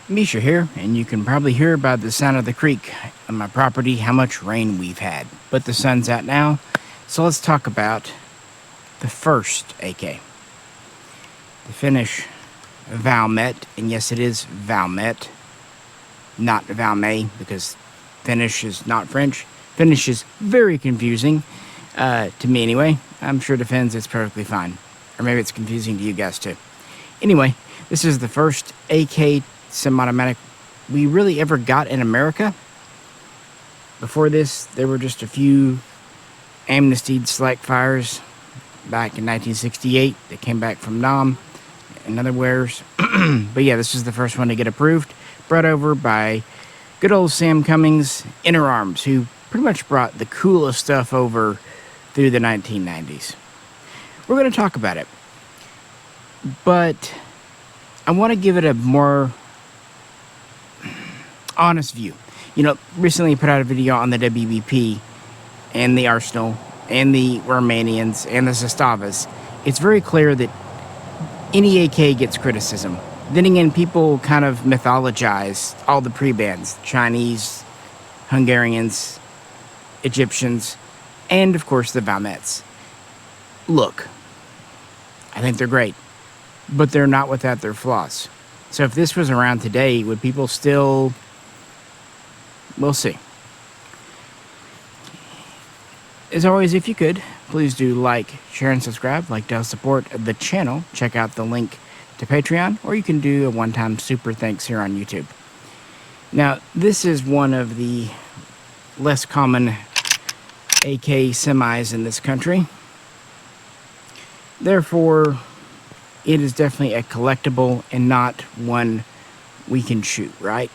Misha here, and you can probably hear by the sound of the creek on my property how much rain we've had. But the sun's out now, so let's talk about the first AK. The Finnish Valmet, and yes, it is Valmet, not Valmet, because Finnish is not French. Finnish is very confusing, to me anyway. I'm sure to Finns it's perfectly fine. Or maybe it's confusing to you guys too. Anyway, this is the first AK semi-automatic we really ever got in America. Before this, there were just a few amnestied select fires back in 1968 that came back from Nam and other wares. But yeah, this is the first one to get approved, brought over by good old Sam Cummings, Inner Arms, who pretty much brought the coolest stuff over through the 1990s. We're going to talk about it, but I want to give it a more honest view. You know, recently I put out a video on the WBP and the Arsenal and the Romanians and the Zastavas. It's very clear that any AK gets criticism. Then again, people kind of mythologize all the pre-bands, Chinese, Hungarians, Egyptians, and of course the Valmets. Look, I think they're great, but they're not without their flaws. So if this was around today, would people still... We'll see. As always, if you could, please do like, share, and subscribe. Like to help support the channel, check out the link to Patreon, or you can do a one-time super thanks here on YouTube. Now, this is one of the less common AK semis in this country. Therefore, it is definitely a collectible and not one we can shoot, right?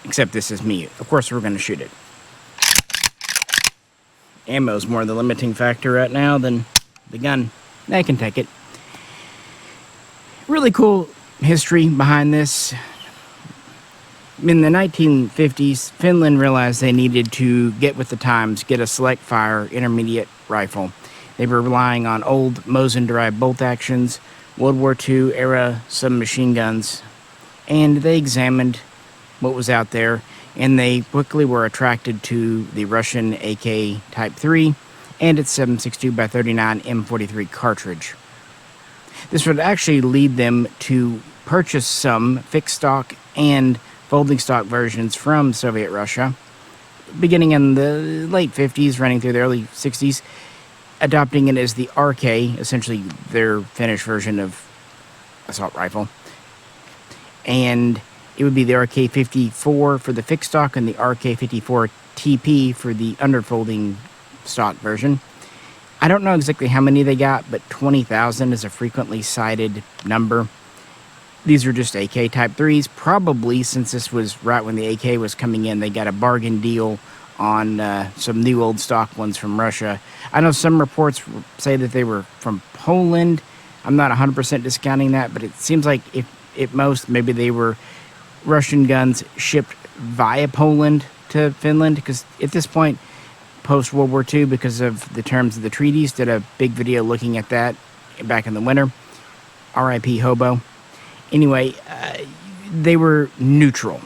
Except this is me. Of course, we're going to shoot it. Ammo's more the limiting factor right now than the gun. I can take it. Really cool history behind this. In the 1950s, Finland realized they needed to get with the times, get a select fire intermediate rifle. They were relying on old Mosin-derived bolt actions, World War II era submachine guns, and they examined what was out there, and they quickly were attracted to the Russian AK Type 3 and its 7.62x39 M43 cartridge. This would actually lead them to purchase some fixed stock and folding stock versions from Soviet Russia, beginning in the late 50s, running through the early 60s, adopting it as the RK, essentially their Finnish version of assault rifle. And it would be the RK54 for the fixed stock and the RK54 TP for the underfolding stock version. I don't know exactly how many they got, but 20,000 is a frequently cited number. These are just AK Type 3s. Probably, since this was right when the AK was coming in, they got a bargain deal on some new old stock ones from Russia. I know some reports say that they were from Poland. I'm not 100% discounting that, but it seems like if at most, maybe they were Russian guns shipped via Poland to Finland, because at this point, post-World War II, because of the terms of the treaties, did a big video looking at that back in the winter. R.I.P. Hobo. Anyway, they were neutral,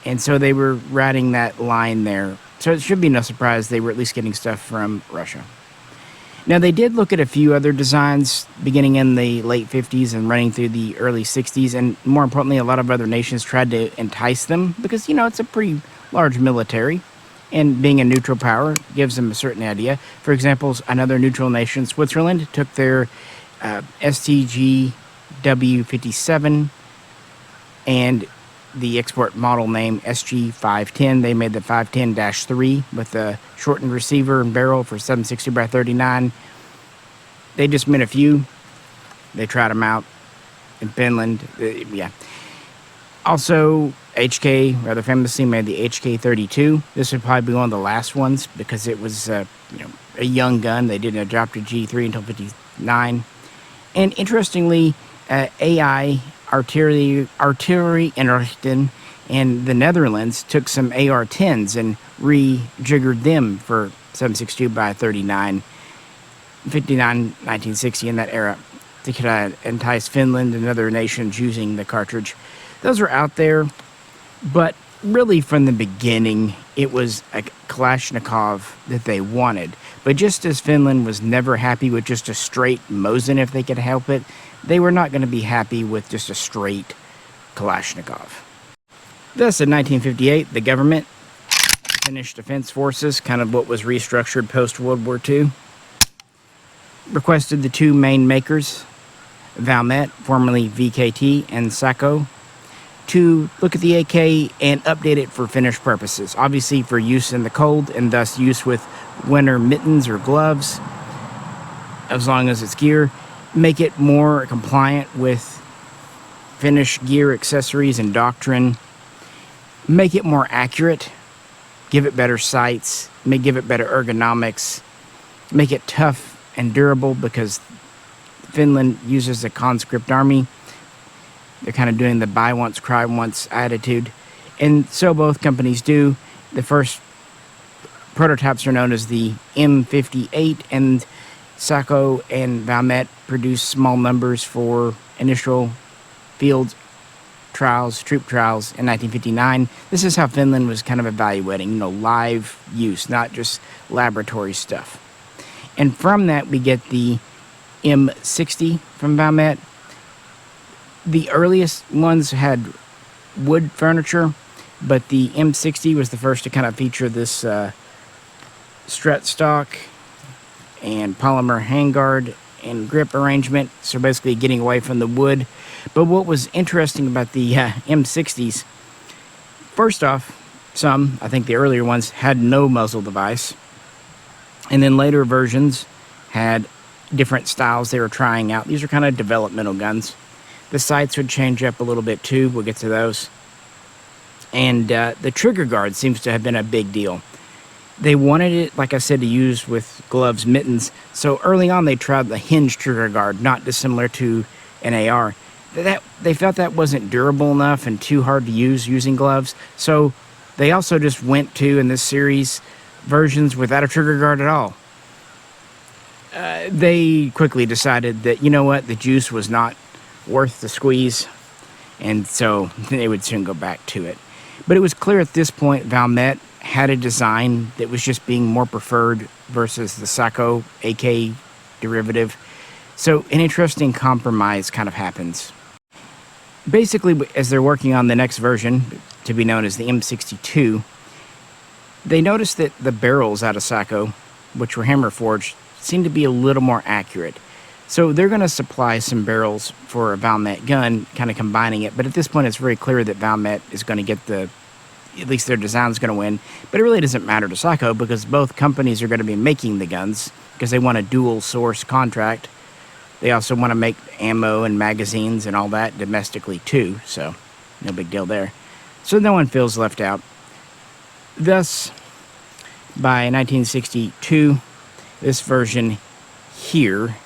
and so they were riding that line there. So it should be no surprise they were at least getting stuff from Russia. Now, they did look at a few other designs beginning in the late 50s and running through the early 60s, and more importantly, a lot of other nations tried to entice them because, you know, it's a pretty large military, and being a neutral power gives them a certain idea. For example, another neutral nation, Switzerland, took their STG-W57 and the export model name SG510. They made the 510-3 with the shortened receiver and barrel for 7.62x39. They just made a few. They tried them out in Finland. Yeah. Also, HK, rather famously, made the HK32. This would probably be one of the last ones because it was a young gun. They didn't adopt a G3 until 59. And interestingly, AI Artillery Inrichten in the Netherlands took some AR-10s and rejiggered them for 7.62x39. 59, 1960, in that era, to kind of entice Finland and other nations using the cartridge. Those were out there, but really from the beginning, it was a Kalashnikov that they wanted. But just as Finland was never happy with just a straight Mosin if they could help it, they were not going to be happy with just a straight Kalashnikov. Thus, in 1958, the government, Finnish Defense Forces, kind of what was restructured post-World War II, requested the two main makers, Valmet, formerly VKT, and Mishaco, to look at the AK and update it for Finnish purposes. Obviously for use in the cold, and thus use with winter mittens or gloves, as long as it's gear. Make it more compliant with Finnish gear, accessories, and doctrine. Make it more accurate. Give it better sights. Give it better ergonomics. Make it tough and durable, because Finland uses a conscript army. They're kind of doing the buy once, cry once attitude. And so both companies do. The first prototypes are known as the M58, and Mishaco and Valmet produce small numbers for initial field trials, troop trials in 1959. This is how Finland was kind of evaluating, live use, not just laboratory stuff. And from that, we get the M60 from Bayonet. The earliest ones had wood furniture, but the M60 was the first to kind of feature this strut stock and polymer handguard and grip arrangement, so basically getting away from the wood. But what was interesting about the M60s, first off, I think the earlier ones, had no muzzle device. And then later versions had different styles they were trying out. These are kind of developmental guns. The sights would change up a little bit too. We'll get to those. And the trigger guard seems to have been a big deal. They wanted it, like I said, to use with gloves, mittens. So early on, they tried the hinge trigger guard, not dissimilar to an AR. They felt that wasn't durable enough and too hard to use using gloves. So they also just went to, in this series, versions without a trigger guard at all. They quickly decided that, the juice was not worth the squeeze, and so they would soon go back to it. But it was clear at this point Valmet had a design that was just being more preferred versus the Mishaco AK derivative. So an interesting compromise kind of happens. Basically, as they're working on the next version, to be known as the M62, they noticed that the barrels out of Mishaco, which were hammer forged, seemed to be a little more accurate. So they're going to supply some barrels for a Valmet gun, kind of combining it. But at this point, it's very clear that Valmet is going to get at least their design is going to win. But it really doesn't matter to Mishaco, because both companies are going to be making the guns, because they want a dual source contract. They also want to make ammo and magazines and all that domestically too. So no big deal there. So no one feels left out. Thus, by 1962, this version here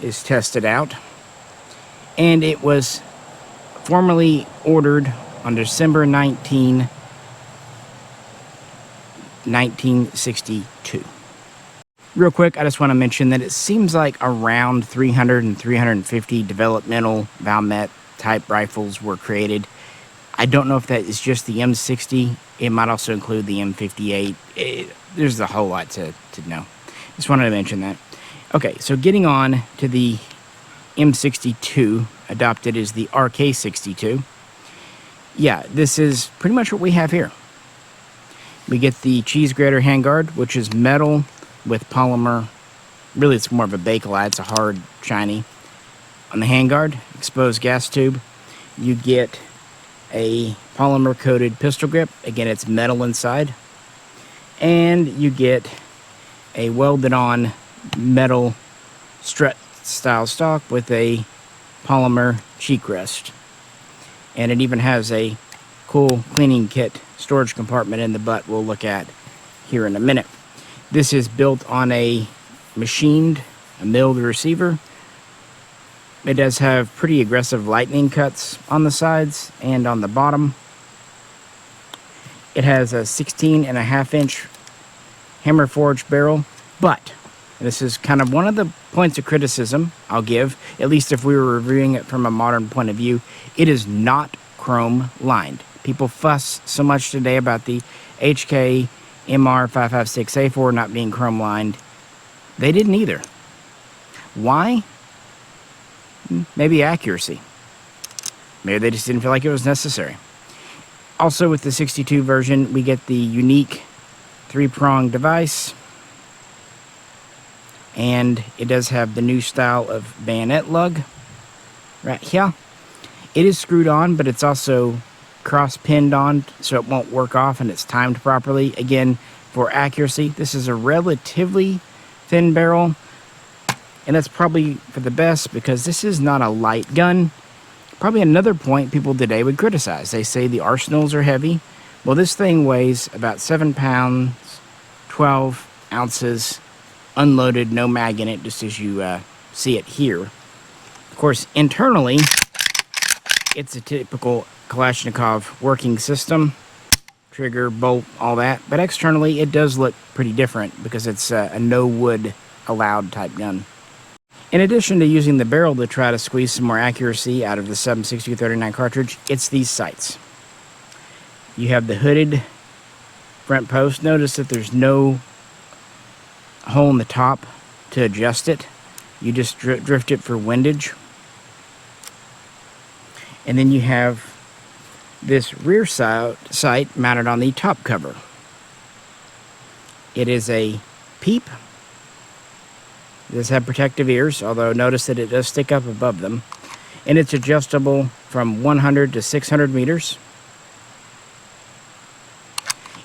is tested out, and it was formally ordered on December 19, 1962. Real quick, I just want to mention that it seems like around 300 and 350 developmental Valmet type rifles were created. I don't know if that is just the M60. It might also include the M58. There's a whole lot to know. Just wanted to mention that. Okay, so getting on to the M62, adopted as the RK62. Yeah, this is pretty much what we have here. We get the cheese grater handguard, which is metal with polymer. Really, it's more of a bakelite. It's a hard, shiny. On the handguard, exposed gas tube, you get a polymer-coated pistol grip. Again, it's metal inside. And you get a welded-on metal strut-style stock with a polymer cheek rest. And it even has a cool cleaning kit storage compartment in the butt we'll look at here in a minute. This is built on a milled receiver. It does have pretty aggressive lightning cuts on the sides and on the bottom. It has a 16.5-inch hammer forged barrel, but And this is kind of one of the points of criticism I'll give, at least if we were reviewing it from a modern point of view. It is not chrome lined. People fuss so much today about the HK MR556A4 not being chrome lined. They didn't either. Why? Maybe accuracy. Maybe they just didn't feel like it was necessary. Also, with the 62 version, we get the unique 3-prong device. And it does have the new style of bayonet lug right here. It is screwed on, but it's also cross-pinned on, so it won't work off and it's timed properly. Again, for accuracy, this is a relatively thin barrel. And that's probably for the best because this is not a light gun. Probably another point people today would criticize. They say the arsenals are heavy. Well, this thing weighs about 7 pounds, 12 ounces, unloaded, no mag in it, just as you see it here. Of course, internally, it's a typical Kalashnikov working system. Trigger, bolt, all that. But externally, it does look pretty different because it's a no wood allowed type gun. In addition to using the barrel to try to squeeze some more accuracy out of the 7.6239 cartridge, it's these sights. You have the hooded front post. Notice that there's no hole in the top to adjust it. You just drift it for windage. And then you have this rear sight mounted on the top cover. It is a peep. It does have protective ears, although notice that it does stick up above them. And it's adjustable from 100 to 600 meters.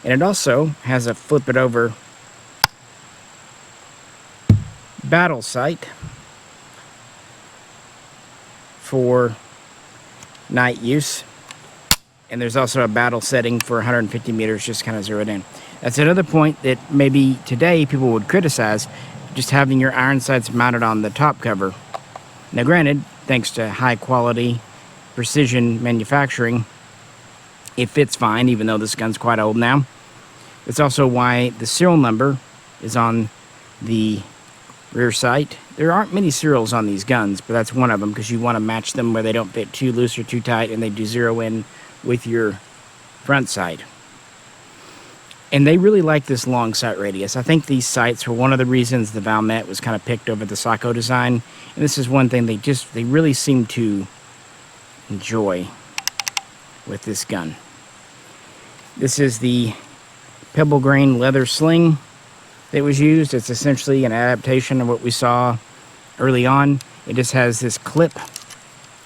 And it also has a flip it over battle sight for night use. And there's also a battle setting for 150 meters, just kind of zero it in. That's another point that maybe today people would criticize, just having your iron sights mounted on the top cover. Now granted, thanks to high quality precision manufacturing, it fits fine, even though this gun's quite old now. It's also why the serial number is on the rear sight. There aren't many serials on these guns, but that's one of them because you want to match them where they don't fit too loose or too tight, and they do zero in with your front sight. And they really like this long sight radius. I think these sights were one of the reasons the Valmet was kind of picked over the Mishaco design. And this is one thing they really seem to enjoy with this gun. This is the pebble grain leather sling that was used. It's essentially an adaptation of what we saw early on. It just has this clip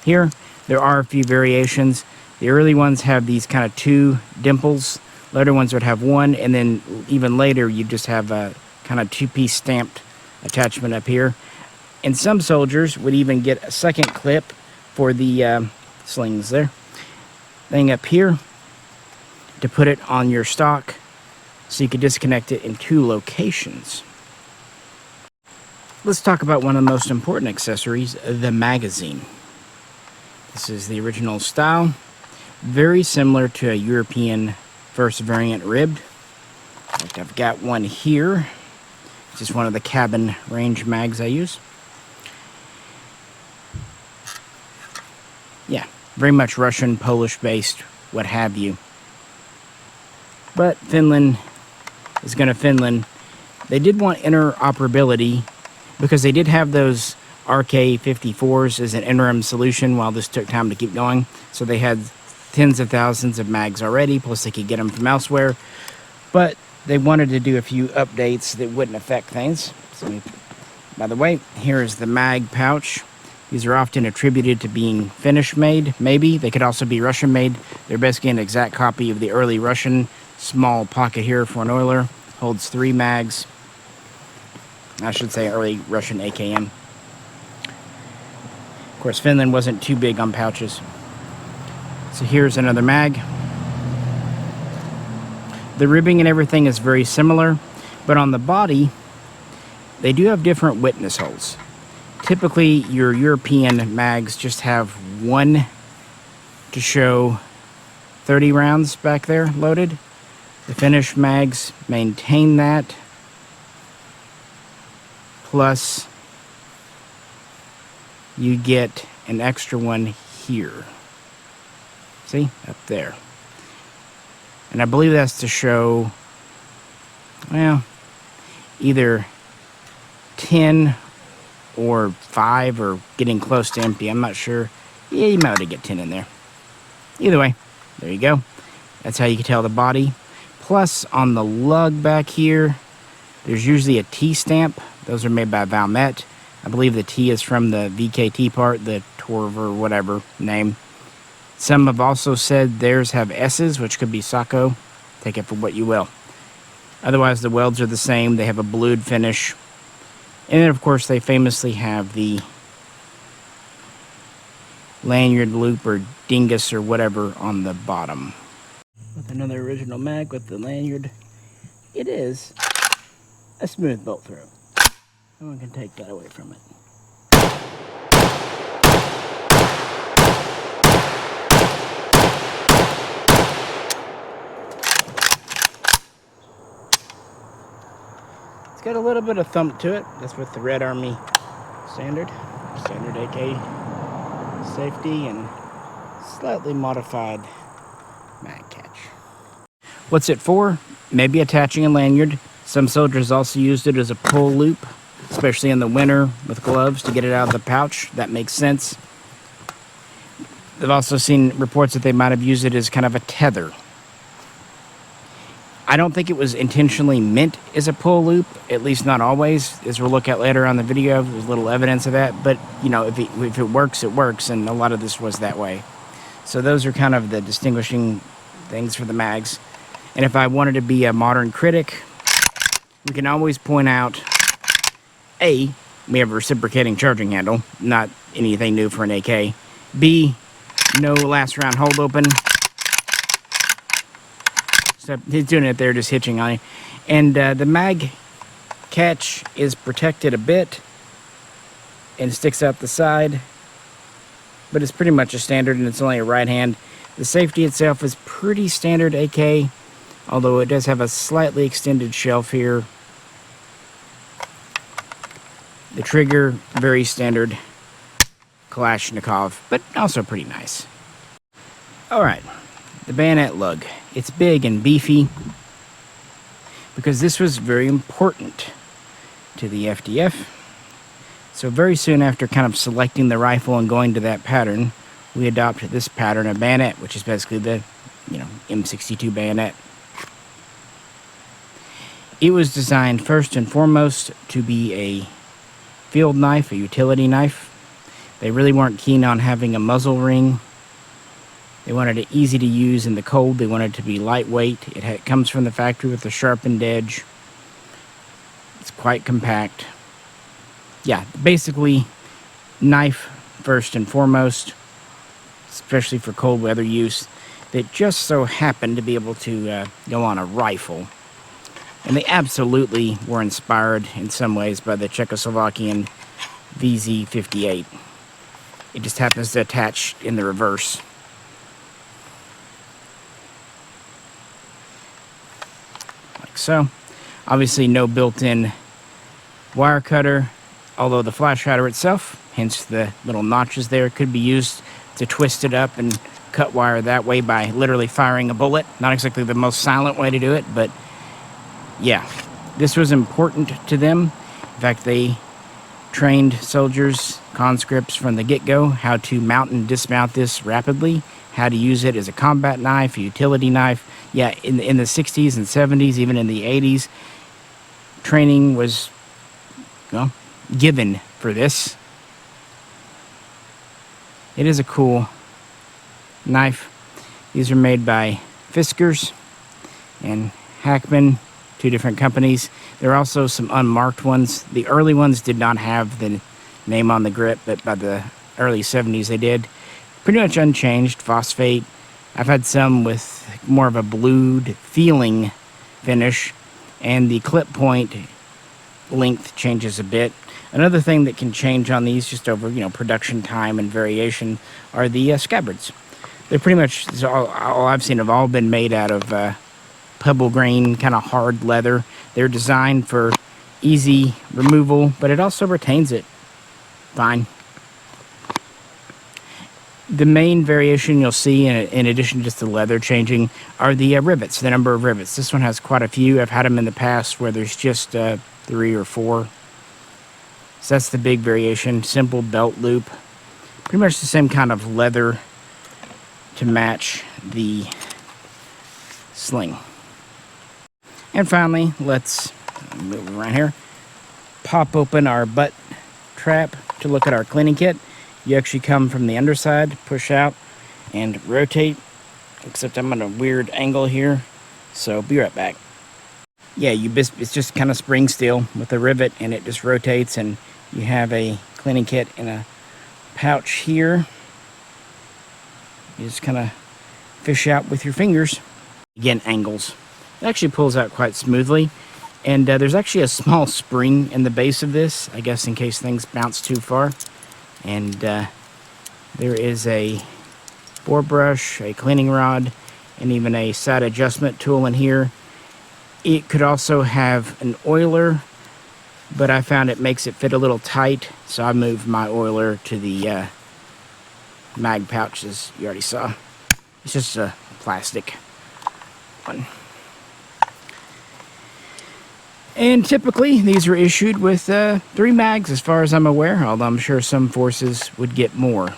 here. There are a few variations. The early ones have these kind of two dimples. Later ones would have one, and then even later you just have a kind of two-piece stamped attachment up here. And some soldiers would even get a second clip for the slings there. Thing up here to put it on your stock so you could disconnect it in two locations. Let's talk about one of the most important accessories, the magazine. This is the original style. Very similar to a European first variant ribbed. In fact, I've got one here. It's just one of the cabin range mags I use. Yeah, very much Russian, Polish based, what have you. But Finland is going to Finland. They did want interoperability because they did have those RK54s as an interim solution while this took time to keep going. So they had tens of thousands of mags already, plus they could get them from elsewhere. But they wanted to do a few updates that wouldn't affect things. So, by the way, here is the mag pouch. These are often attributed to being Finnish made, maybe. They could also be Russian made. They're basically an exact copy of the early Russian. Small pocket here for an oiler. Holds 3 mags. I should say early Russian AKM. Of course, Finland wasn't too big on pouches. So here's another mag. The ribbing and everything is very similar, but on the body, they do have different witness holes. Typically, your European mags just have one to show 30 rounds back there loaded. The Finnish mags maintain that. plus you get an extra one here. See? Up there. And I believe that's to show, well, either 10 or 5 or getting close to empty. I'm not sure. Yeah, you might want to get 10 in there. Either way, there you go. That's how you can tell the body. Plus, on the lug back here, there's usually a T stamp. Those are made by Valmet. I believe the T is from the VKT part, the Torv or whatever name. Some have also said theirs have S's, which could be Mishaco. Take it for what you will. Otherwise, the welds are the same. They have a blued finish. And then, of course, they famously have the lanyard loop or dingus or whatever on the bottom. With another original mag with the lanyard, it is a smooth bolt through. No one can take that away from it. It's got a little bit of thump to it. That's with the Red Army standard AK safety and slightly modified mag catch. What's it for? Maybe attaching a lanyard. Some soldiers also used it as a pull loop, especially in the winter with gloves to get it out of the pouch. That makes sense. I've also seen reports that they might have used it as kind of a tether. I don't think it was intentionally meant as a pull loop, at least not always, as we'll look at later on the video. There's little evidence of that, but you know, if it works, it works, and a lot of this was that way. So those are kind of the distinguishing things for the mags. And if I wanted to be a modern critic, we can always point out, A, we have a reciprocating charging handle, not anything new for an AK. B, no last round hold open. So he's doing it there, just hitching on it. And the mag catch is protected a bit and sticks out the side, but it's pretty much a standard, and it's only a right hand. The safety itself is pretty standard AK, although it does have a slightly extended shelf here. The trigger, very standard Kalashnikov, but also pretty nice. Alright, the bayonet lug. It's big and beefy because this was very important to the FDF. So very soon after kind of selecting the rifle and going to that pattern, we adopted this pattern of bayonet, which is basically the, M62 bayonet. It was designed first and foremost to be a field knife, a utility knife. They really weren't keen on having a muzzle ring. They wanted it easy to use in the cold. They wanted it to be lightweight. It comes from the factory with a sharpened edge. It's quite compact. Yeah, basically knife first and foremost, especially for cold weather use, that just so happened to be able to go on a rifle. And they absolutely were inspired in some ways by the Czechoslovakian VZ58. It just happens to attach in the reverse. Like so. Obviously no built-in wire cutter, although the flash hider itself, hence the little notches there, could be used to twist it up and cut wire that way by literally firing a bullet. Not exactly the most silent way to do it, but yeah, this was important to them. In fact, they trained soldiers, conscripts from the get-go, how to mount and dismount this rapidly, how to use it as a combat knife, a utility knife. Yeah, in the 60s and 70s, even in the 80s, training was, given for this. It is a cool knife. These are made by Fiskars and Hackman, two different companies. There are also some unmarked ones. The early ones did not have the name on the grip, but by the early 70s they did. Pretty much unchanged, phosphate. I've had some with more of a blued feeling finish, and the clip point length changes a bit. Another thing that can change on these just over, production time and variation are the scabbards. They're pretty much, all I've seen have all been made out of pebble grain, kind of hard leather. They're designed for easy removal, but it also retains it fine. The main variation you'll see, in addition to just the leather changing, are the rivets, the number of rivets. This one has quite a few. I've had them in the past where there's just 3 or 4. So that's the big variation. Simple belt loop. Pretty much the same kind of leather to match the sling. And finally, let's move around here. Pop open our butt trap to look at our cleaning kit. You actually come from the underside, push out, and rotate. Except I'm at a weird angle here, so be right back. Yeah, it's just kind of spring steel with a rivet, and it just rotates, and you have a cleaning kit in a pouch here. You just kind of fish out with your fingers. Again, angles. It actually pulls out quite smoothly, and there's actually a small spring in the base of this, I guess in case things bounce too far. And there is a bore brush, a cleaning rod, and even a side adjustment tool in here. It could also have an oiler, but I found it makes it fit a little tight, so I moved my oiler to the mag pouch, as you already saw. It's just a plastic one. And typically, these are issued with 3 mags, as far as I'm aware, although I'm sure some forces would get more.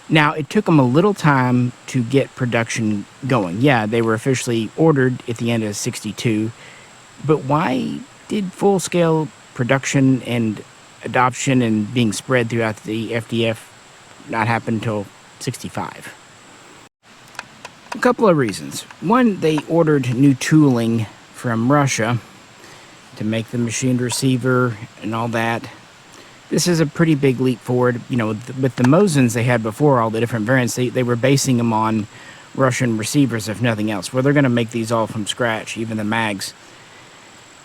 Now, it took them a little time to get production going. Yeah, they were officially ordered at the end of '62, but why did full-scale production and adoption and being spread throughout the FDF not happen until '65? A couple of reasons. One, they ordered new tooling from Russia to make the machined receiver and all that. This is a pretty big leap forward. You know, with the Mosins they had before, all the different variants, they were basing them on Russian receivers, if nothing else. Well, they're going to make these all from scratch, even the mags.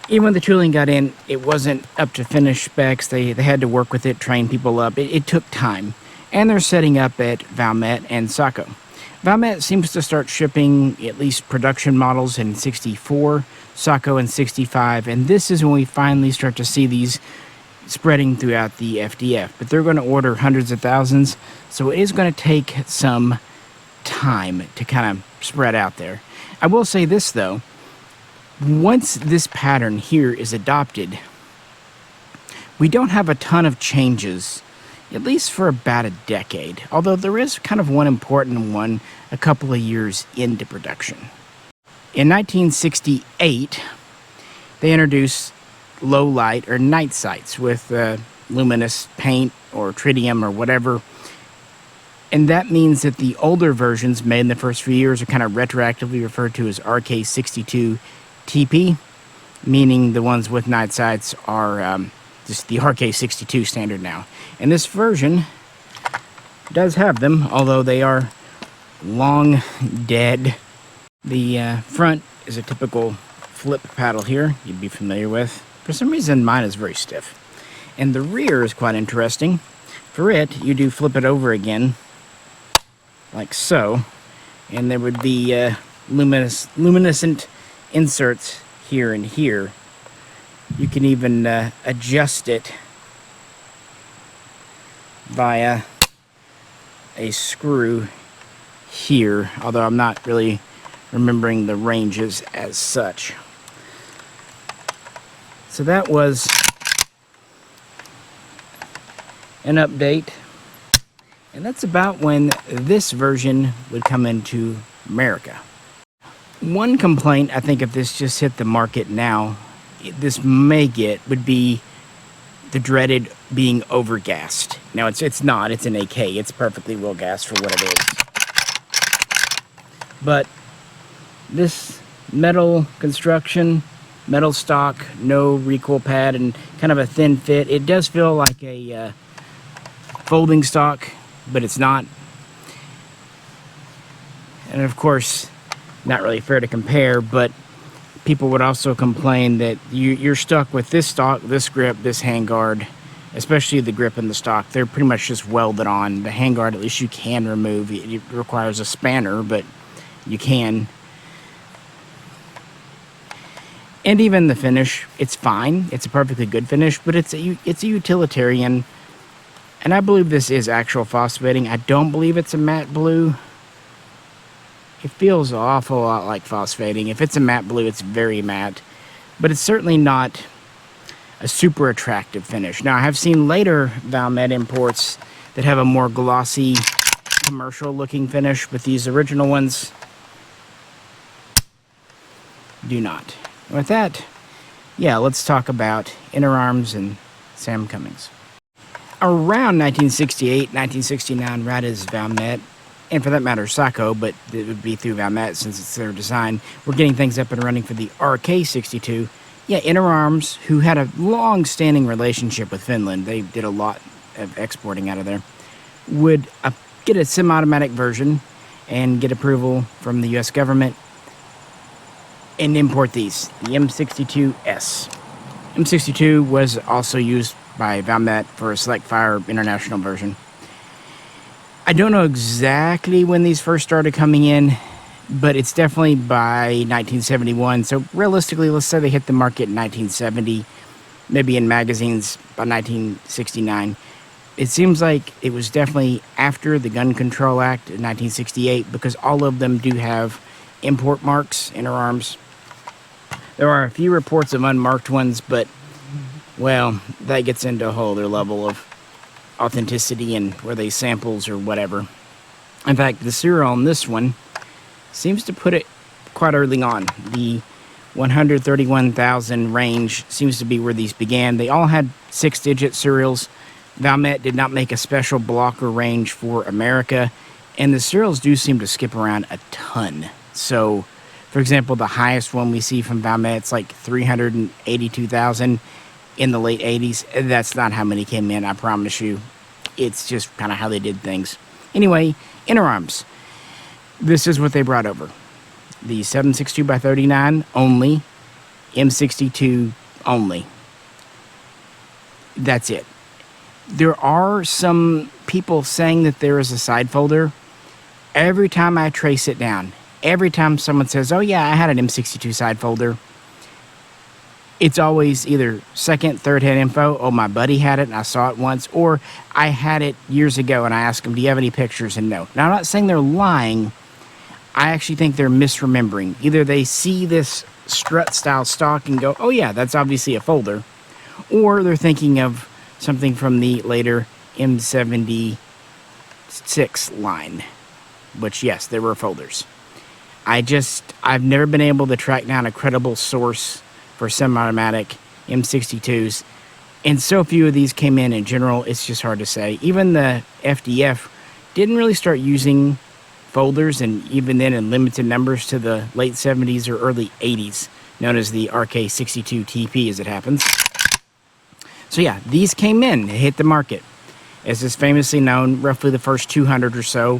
Even when the tooling got in, it wasn't up to finished specs. They had to work with it, train people up. It took time. And they're setting up at Valmet and Mishaco. Valmet seems to start shipping at least production models in '64, Mishaco in '65, and this is when we finally start to see these spreading throughout the FDF. But they're going to order hundreds of thousands, so it is going to take some time to kind of spread out there. I will say this, though. Once this pattern here is adopted, we don't have a ton of changes, at least for about a decade, although there is kind of one important one a couple of years into production. In 1968, they introduced low light or night sights with luminous paint or tritium or whatever, and that means that the older versions made in the first few years are kind of retroactively referred to as RK62 TP, meaning the ones with night sights are just the RK62 standard now. And this version does have them, although they are long dead. The front is a typical flip paddle here you'd be familiar with. For some reason, mine is very stiff. And the rear is quite interesting. For it, you do flip it over again, like so, and there would be luminescent inserts here and here. You can even adjust it via a screw here, although I'm not really remembering the ranges as such. So that was an update, and that's about when this version would come into America. One complaint, I think, if this just hit the market now, this may get, would be the dreaded being overgassed. Now, it's not. It's an AK. It's perfectly well gassed for what it is. But this metal construction, metal stock, no recoil pad, and kind of a thin fit, it does feel like a folding stock, but it's not. And of course, not really fair to compare, but people would also complain that you're stuck with this stock, this grip, this handguard, especially the grip and the stock. They're pretty much just welded on. The handguard, at least you can remove. It requires a spanner, but you can. And even the finish, it's fine. It's a perfectly good finish, but it's a utilitarian. And I believe this is actual phosphating. I don't believe it's a matte blue. It feels an awful lot like phosphating. If it's a matte blue, it's very matte. But it's certainly not a super attractive finish. Now, I have seen later Valmet imports that have a more glossy, commercial-looking finish, but these original ones do not. With that, yeah, let's talk about Inner Arms and Sam Cummings. Around 1968, 1969, right as Valmet, and for that matter, Mishaco, but it would be through Valmet since it's their design, we're getting things up and running for the RK62. Yeah, Inner Arms, who had a long-standing relationship with Finland, they did a lot of exporting out of there, would get a semi-automatic version and get approval from the U.S. government and import these, the M62S. M62 was also used by Valmet for a select fire international version. I don't know exactly when these first started coming in, but it's definitely by 1971. So realistically, let's say they hit the market in 1970, maybe in magazines by 1969. It seems like it was definitely after the Gun Control Act in 1968, because all of them do have import marks, Inner Arms. There are a few reports of unmarked ones, but, well, that gets into a whole other level of authenticity and were they samples or whatever. In fact, the serial on this one seems to put it quite early on. The 131,000 range seems to be where these began. They all had 6-digit serials. Valmet did not make a special blocker range for America, and the serials do seem to skip around a ton. So, for example, the highest one we see from Valmet, it's like 382,000 in the late 80s. That's not how many came in, I promise you. It's just kind of how they did things. Anyway, Inner Arms. This is what they brought over. The 7.62x39 only, M62 only. That's it. There are some people saying that there is a side folder. Every time I trace it down, every time someone says, oh yeah, I had an M62 side folder, it's always either second, third hand info, oh, my buddy had it and I saw it once, or I had it years ago and I asked them, do you have any pictures? And no. Now, I'm not saying they're lying. I actually think they're misremembering. Either they see this strut-style stock and go, oh yeah, that's obviously a folder, or they're thinking of something from the later M76 line, which, yes, there were folders. I've never been able to track down a credible source for semi-automatic M62s, and so few of these came in general, it's just hard to say. Even the FDF didn't really start using folders, and even then in limited numbers, to the late 70s or early 80s, known as the RK62 TP as it happens. So yeah, these came in, hit the market. As is famously known, roughly the first 200 or so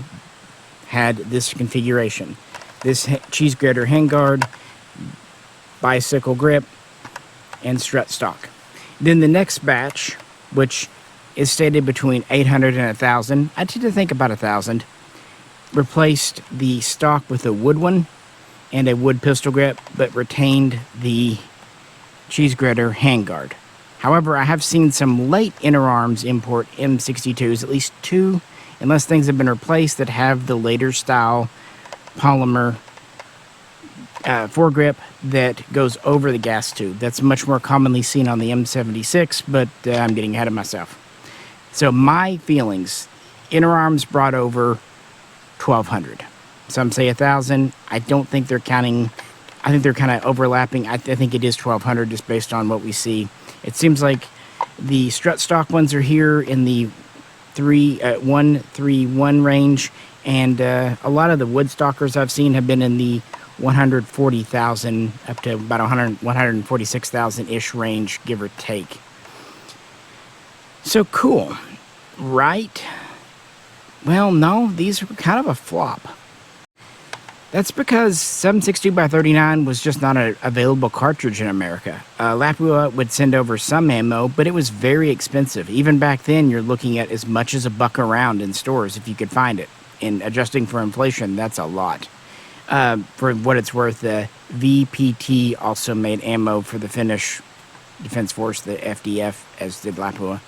had this configuration. This cheese grater handguard, bicycle grip, and strut stock. Then the next batch, which is stated between 800 and 1,000, I tend to think about 1,000, replaced the stock with a wood one and a wood pistol grip, but retained the cheese grater handguard. However, I have seen some late Inner Arms import M62s, at least 2, unless things have been replaced, that have the later style polymer foregrip that goes over the gas tube. That's much more commonly seen on the M76, but I'm getting ahead of myself. So my feelings, Inner Arms brought over 1,200. Some say 1,000. I don't think they're counting. I think they're kind of overlapping. I think it is 1,200 just based on what we see. It seems like the strut stock ones are here in the 131 range, and a lot of the wood stalkers I've seen have been in the 140,000 up to about 146,000-ish range, give or take. So cool, right? Well, no, these were kind of a flop. That's because 7.62x39 was just not an available cartridge in America. Lapua would send over some ammo, but it was very expensive. Even back then, you're looking at as much as $1 a round in stores if you could find it. And adjusting for inflation, that's a lot. For what it's worth, the VPT also made ammo for the Finnish Defense Force, the FDF, as did Lapua.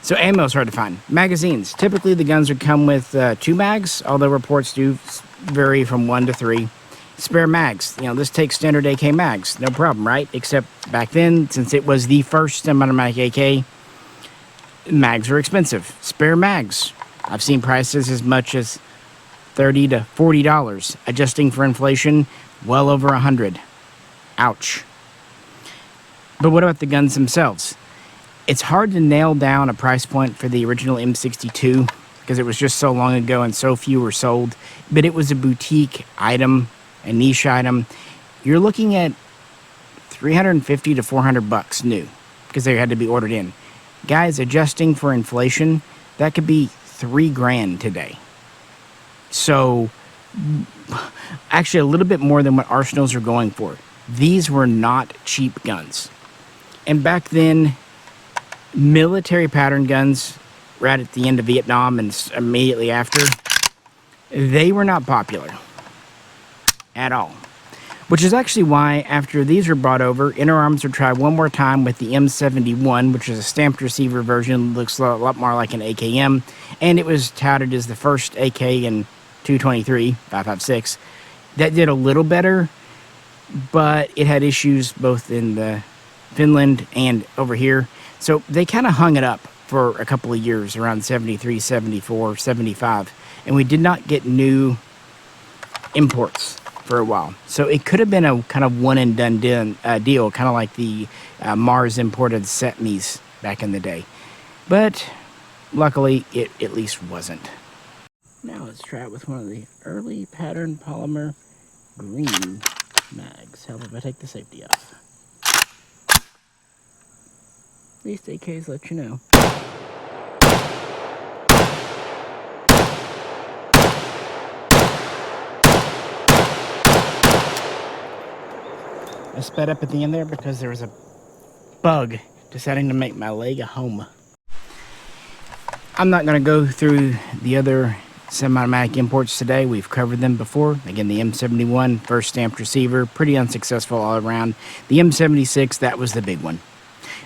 So ammo is hard to find. Magazines. Typically the guns would come with 2 mags, although reports do vary from 1 to 3. Spare mags. You know, this takes standard AK mags. No problem, right? Except back then, since it was the first semi-automatic AK, mags were expensive. Spare mags. I've seen prices as much as $30 to $40. Adjusting for inflation, well over $100. Ouch. But what about the guns themselves? It's hard to nail down a price point for the original M62 because it was just so long ago and so few were sold. But it was a boutique item, a niche item. You're looking at $350 to $400 new because they had to be ordered in. Guys, adjusting for inflation, that could be $3,000 today. So, actually a little bit more than what arsenals are going for. These were not cheap guns. And back then, military pattern guns, right at the end of Vietnam and immediately after, they were not popular at all. Which is actually why, after these were brought over, Inner Arms would try one more time with the M71, which is a stamped receiver version, looks a lot more like an AKM, and it was touted as the first AK in 223, 5.56. That did a little better, but it had issues both in the Finland and over here. So they kind of hung it up for a couple of years, around 73, 74, 75, and we did not get new imports for a while. So it could have been a kind of one and done deal, kind of like the Mars imported Setmes back in the day. But luckily, it at least wasn't. Now let's try it with one of the early pattern polymer green mags. How about if I take the safety off? At least AKs let you know. I sped up at the end there because there was a bug deciding to make my leg a home. I'm not going to go through the other semi-automatic imports today. We've covered them before. Again, the M71, first stamped receiver, pretty unsuccessful all around. The M76, that was the big one.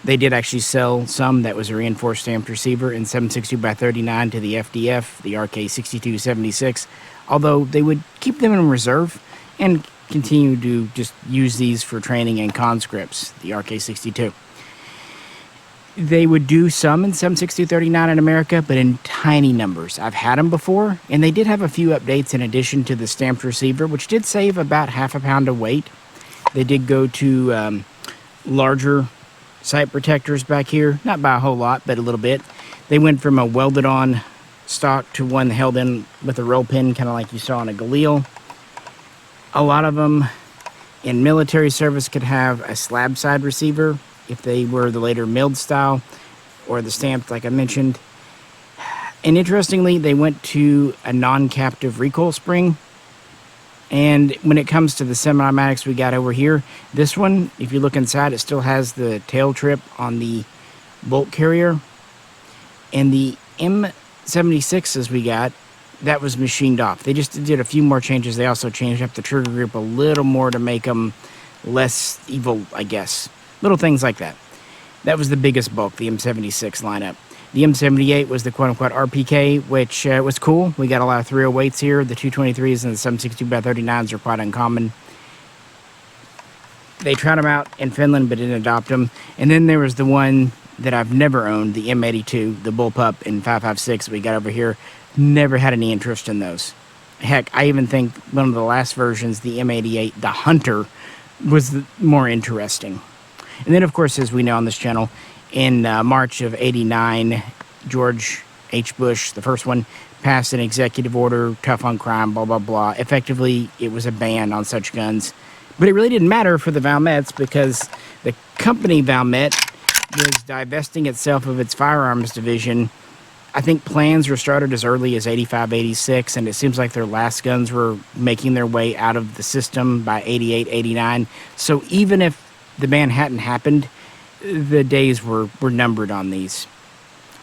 They did actually sell some that was a reinforced stamped receiver in 7.62x39 to the FDF, the RK62 76, although they would keep them in reserve and continue to just use these for training and conscripts, the RK62. They would do some in 7.62x39 in America, but in tiny numbers. I've had them before, and they did have a few updates in addition to the stamped receiver, which did save about half a pound of weight. They did go to larger sight protectors back here, not by a whole lot, but a little bit. They went from a welded on stock to one held in with a roll pin, kind of like you saw on a Galil. A lot of them in military service could have a slab side receiver if they were the later milled style or the stamped like I mentioned. And interestingly, they went to a non-captive recoil spring. And when it comes to the semi-automatics we got over here, this one, if you look inside, it still has the tail trip on the bolt carrier. And the M76s we got, that was machined off. They just did a few more changes. They also changed up the trigger group a little more to make them less evil, I guess. Little things like that. That was the biggest bulk, the M76 lineup. The M78 was the quote-unquote RPK, which was cool. We got a lot of 308s here. The 223s and the 7.62x39s are quite uncommon. They tried them out in Finland, but didn't adopt them. And then there was the one that I've never owned, the M82, the bullpup in 5.56 we got over here. Never had any interest in those. Heck, I even think one of the last versions, the M88, the Hunter, was more interesting. And then, of course, as we know on this channel, in March of '89, George H. Bush, the first one, passed an executive order, tough on crime, blah, blah, blah. Effectively, it was a ban on such guns. But it really didn't matter for the Valmets because the company Valmet was divesting itself of its firearms division. I think plans were started as early as 85, 86, and it seems like their last guns were making their way out of the system by 88, 89. So even if the ban hadn't happened, the days were numbered on these.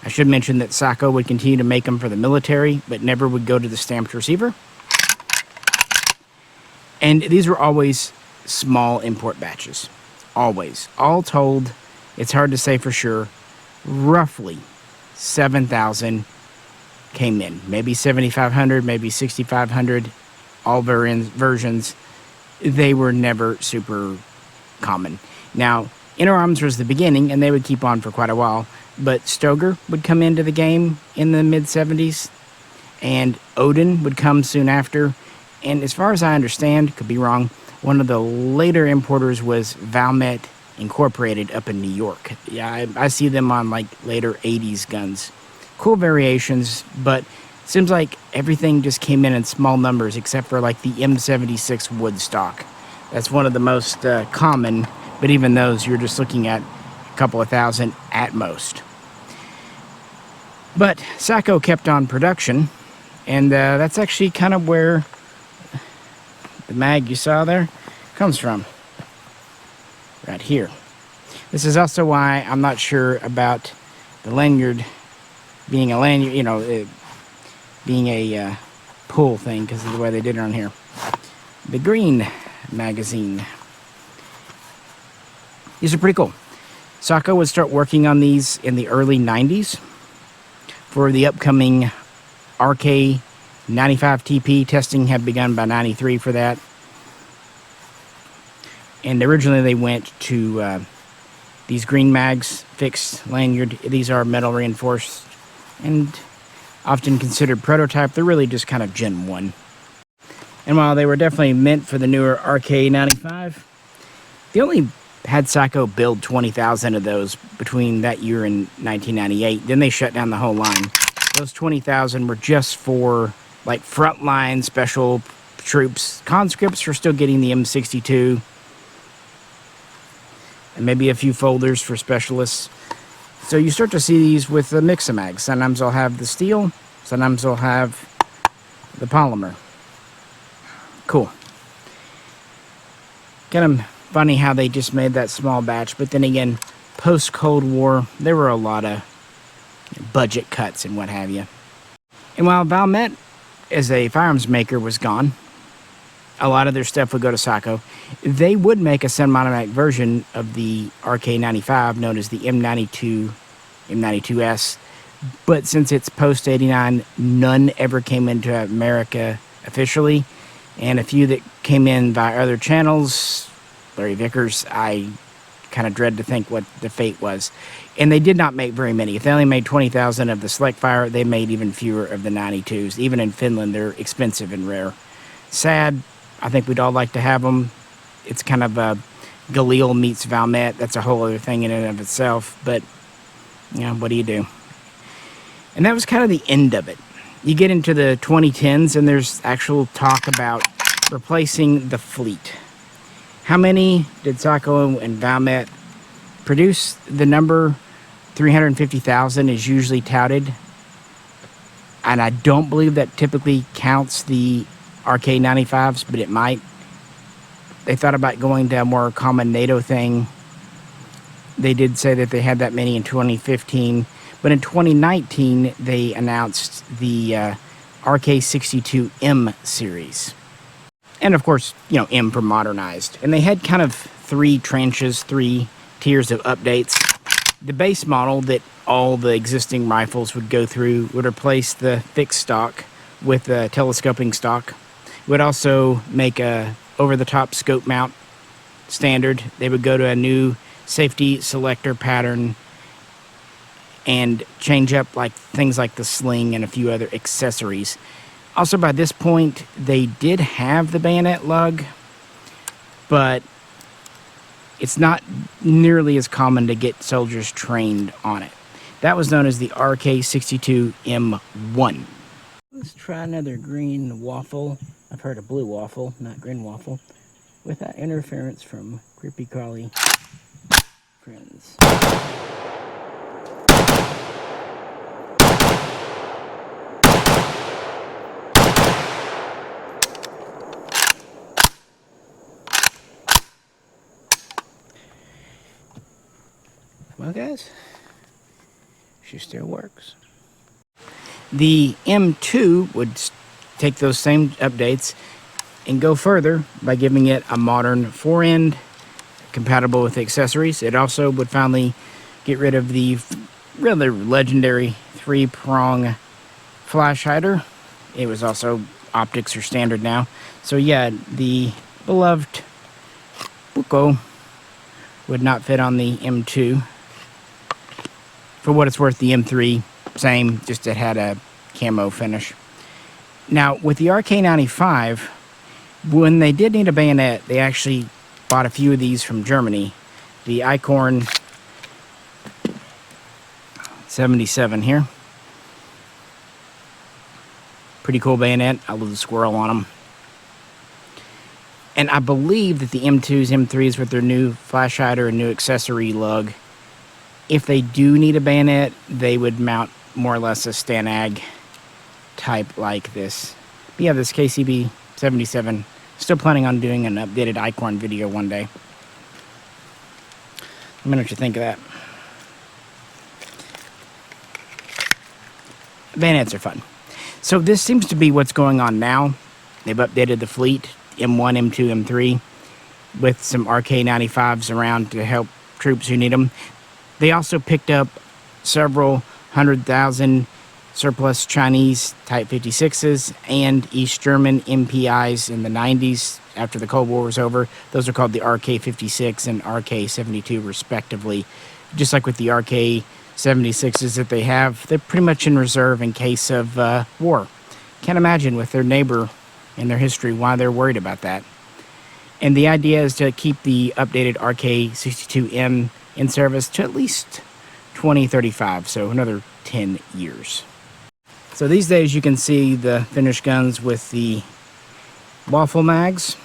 I should mention that Mishaco would continue to make them for the military, but never would go to the stamped receiver. And these were always small import batches. Always. All told, it's hard to say for sure, roughly 7,000 came in. Maybe 7,500, maybe 6,500, all versions. They were never super common. Now, Inner Arms was the beginning, and they would keep on for quite a while, but Stoeger would come into the game in the mid-70s, and Odin would come soon after. And as far as I understand, could be wrong, one of the later importers was Valmet Incorporated up in New York. Yeah, I see them on like later 80s guns. Cool variations, but seems like everything just came in small numbers except for like the M76 Woodstock. That's one of the most common, but even those you're just looking at a couple of thousand at most. But Mishaco kept on production, and that's actually kind of where the mag you saw there comes from. Right here. This is also why I'm not sure about the lanyard being a lanyard, you know, being a pull thing because of the way they did it on here. The green magazine. These are pretty cool. Mishaco would start working on these in the early 90s for the upcoming RK92 TP. Testing had begun by 93 for that. And originally they went to these green mags, fixed lanyard. These are metal reinforced and often considered prototype. They're really just kind of Gen 1. And while they were definitely meant for the newer RK95, they only had Mishaco build 20,000 of those between that year and 1998. Then they shut down the whole line. Those 20,000 were just for like frontline special troops. Conscripts were still getting the M62. And maybe a few folders for specialists. So you start to see these with the mix of mags. Sometimes they'll have the steel, sometimes they'll have the polymer. Cool. Kind of funny how they just made that small batch, but then again, post-Cold War, there were a lot of budget cuts and what have you. And while Valmet, as a firearms maker, was gone, a lot of their stuff would go to Mishaco. They would make a semi-automatic version of the RK95 known as the M92S, but since it's post-89, none ever came into America officially, and a few that came in by other channels, Larry Vickers, I kind of dread to think what the fate was. And they did not make very many. If they only made 20,000 of the select fire, they made even fewer of the 92s. Even in Finland, they're expensive and rare. Sad. I think we'd all like to have them. It's kind of a Galil meets Valmet. That's a whole other thing in and of itself. But, you know, what do you do? And that was kind of the end of it. You get into the 2010s, and there's actual talk about replacing the fleet. How many did Mishaco and Valmet produce? The number 350,000 is usually touted. And I don't believe that typically counts the RK95s, but it might. They thought about going to a more common NATO thing. They did say that they had that many in 2015, but in 2019 they announced the RK62 M series. And of course, you know, M for modernized. And they had kind of three tiers of updates. The base model that all the existing rifles would go through would replace the fixed stock with a telescoping stock. Would also make a over-the-top scope mount standard. They would go to a new safety selector pattern and change up like things like the sling and a few other accessories. Also, by this point, they did have the bayonet lug, but it's not nearly as common to get soldiers trained on it. That was known as the RK62 M1. Let's try another green waffle. I've heard a blue waffle, not green waffle, without interference from creepy crawly friends. Well, guys, she still works. The M2 would take those same updates, and go further by giving it a modern fore-end compatible with accessories. It also would finally get rid of the rather legendary 3-prong flash hider. It was also, optics are standard now. So yeah, the beloved Buko would not fit on the M2. For what it's worth, the M3, same, just it had a camo finish. Now, with the RK95, when they did need a bayonet, they actually bought a few of these from Germany. The AK47 here. Pretty cool bayonet. I love the squirrel on them. And I believe that the M2s, M3s with their new flash hider and new accessory lug, if they do need a bayonet, they would mount more or less a Stanag type like this. But yeah, this KCB77, still planning on doing an updated Icorn video one day. Let me know what you think of that. Bayonets are fun. So this seems to be what's going on now. They've updated the fleet, M1, M2, M3, with some RK95s around to help troops who need them. They also picked up several 100,000 surplus Chinese Type 56s and East German MPIs in the 90s after the Cold War was over. Those are called the RK56 and RK72 respectively. Just like with the RK76s that they have, they're pretty much in reserve in case of war. Can't imagine with their neighbor and their history why they're worried about that. And the idea is to keep the updated RK62M in service to at least 2035, so another 10 years. So these days you can see the Finnish guns with the waffle mags,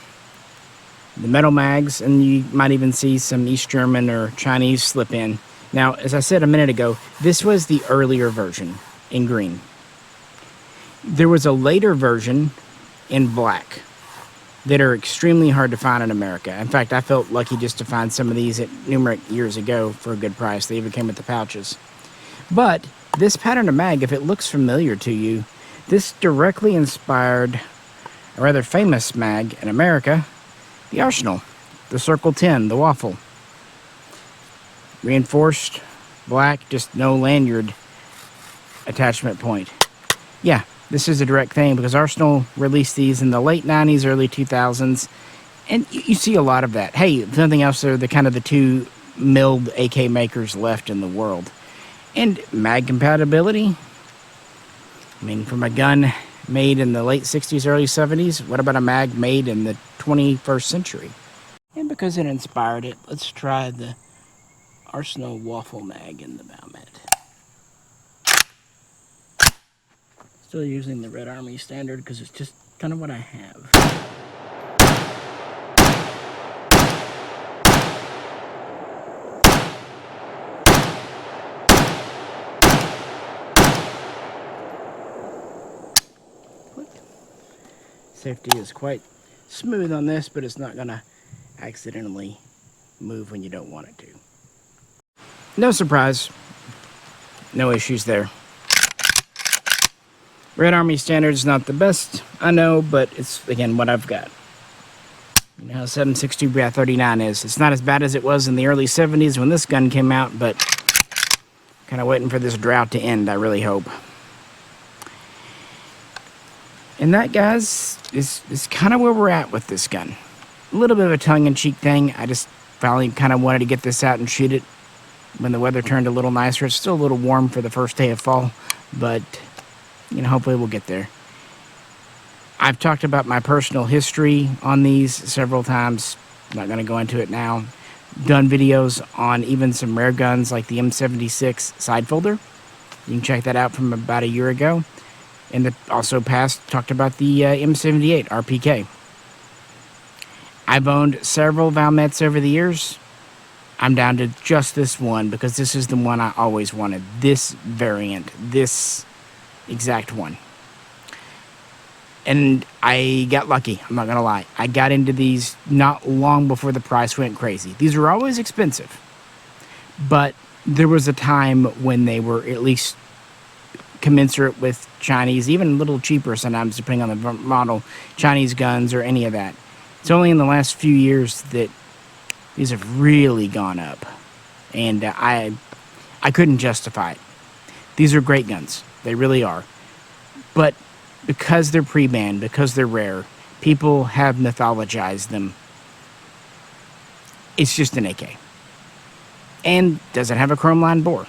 the metal mags, and you might even see some East German or Chinese slip in. Now, as I said a minute ago, this was the earlier version in green. There was a later version in black that are extremely hard to find in America. In fact, I felt lucky just to find some of these at Numeric years ago for a good price. They even came with the pouches. But this pattern of mag, if it looks familiar to you, this directly inspired a rather famous mag in America, the Arsenal, the Circle 10, the waffle. Reinforced, black, just no lanyard attachment point. Yeah, this is a direct thing because Arsenal released these in the late 90s, early 2000s, and you see a lot of that. Hey, if nothing else, they're the kind of the two milled AK makers left in the world. And mag compatibility, I mean, from a gun made in the late 60s, early 70s, what about a mag made in the 21st century? And because it inspired it, let's try the Arsenal waffle mag in the Valmet. Still using the Red Army standard because it's just kind of what I have. Safety is quite smooth on this, but it's not going to accidentally move when you don't want it to. No surprise, no issues there. Red Army standard is not the best, I know, but it's, again, what I've got. You know how 7.62 by 39 is. It's not as bad as it was in the early 70s when this gun came out, but kind of waiting for this drought to end, I really hope. And that, guys, is kind of where we're at with this gun. A little bit of a tongue-in-cheek thing. I just finally kind of wanted to get this out and shoot it when the weather turned a little nicer. It's still a little warm for the first day of fall, but you know, hopefully we'll get there. I've talked about my personal history on these several times. I'm not going to go into it now. Done videos on even some rare guns like the M76 side folder. You can check that out from about a year ago. And also talked about the M78 RPK. I've owned several Valmets over the years. I'm down to just this one because this is the one I always wanted. This variant, this exact one. And I got lucky, I'm not gonna lie. I got into these not long before the price went crazy. These were always expensive, but there was a time when they were at least commensurate with Chinese, even a little cheaper sometimes, depending on the model, Chinese guns or any of that. It's only in the last few years that these have really gone up, and I couldn't justify it. These are great guns. They really are. But because they're pre-banned, because they're rare, people have mythologized them. It's just an AK. And doesn't have a chrome line bore.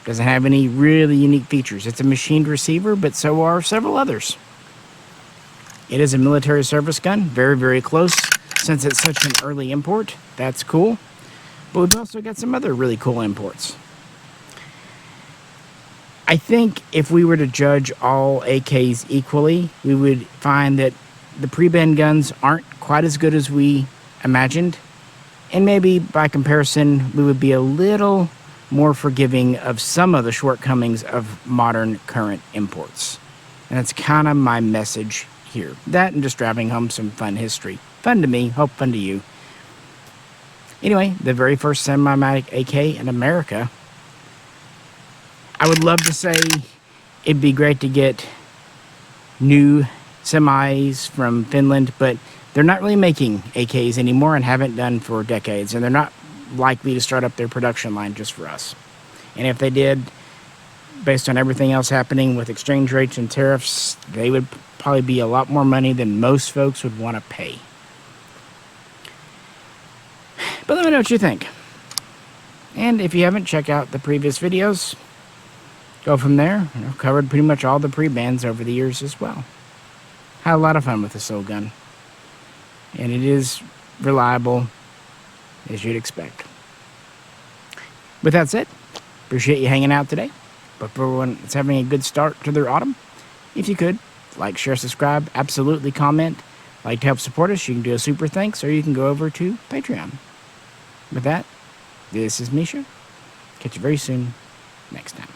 Doesn't have any really unique features. It's a machined receiver, but so are several others. It is a military service gun. Very, very close. Since it's such an early import, that's cool. But we've also got some other really cool imports. I think if we were to judge all AKs equally, we would find that the pre-banned guns aren't quite as good as we imagined. And maybe by comparison, we would be a little more forgiving of some of the shortcomings of modern current imports. And that's kind of my message here. That and just driving home some fun history. Fun to me, hope fun to you. Anyway, the very first semi-automatic AK in America. I would love to say it'd be great to get new semis from Finland, but they're not really making AKs anymore and haven't done for decades, and they're not likely to start up their production line just for us. And if they did, based on everything else happening with exchange rates and tariffs, they would probably be a lot more money than most folks would want to pay. But let me know what you think. And if you haven't, check out the previous videos. Go from there. I've covered pretty much all the pre-bans over the years as well. Had a lot of fun with this old gun. And it is reliable, as you'd expect. With that said, appreciate you hanging out today. But for everyone that's having a good start to their autumn, if you could, like, share, subscribe, absolutely comment. Like to help support us, you can do a super thanks, or you can go over to Patreon. With that, this is Misha. Catch you very soon next time.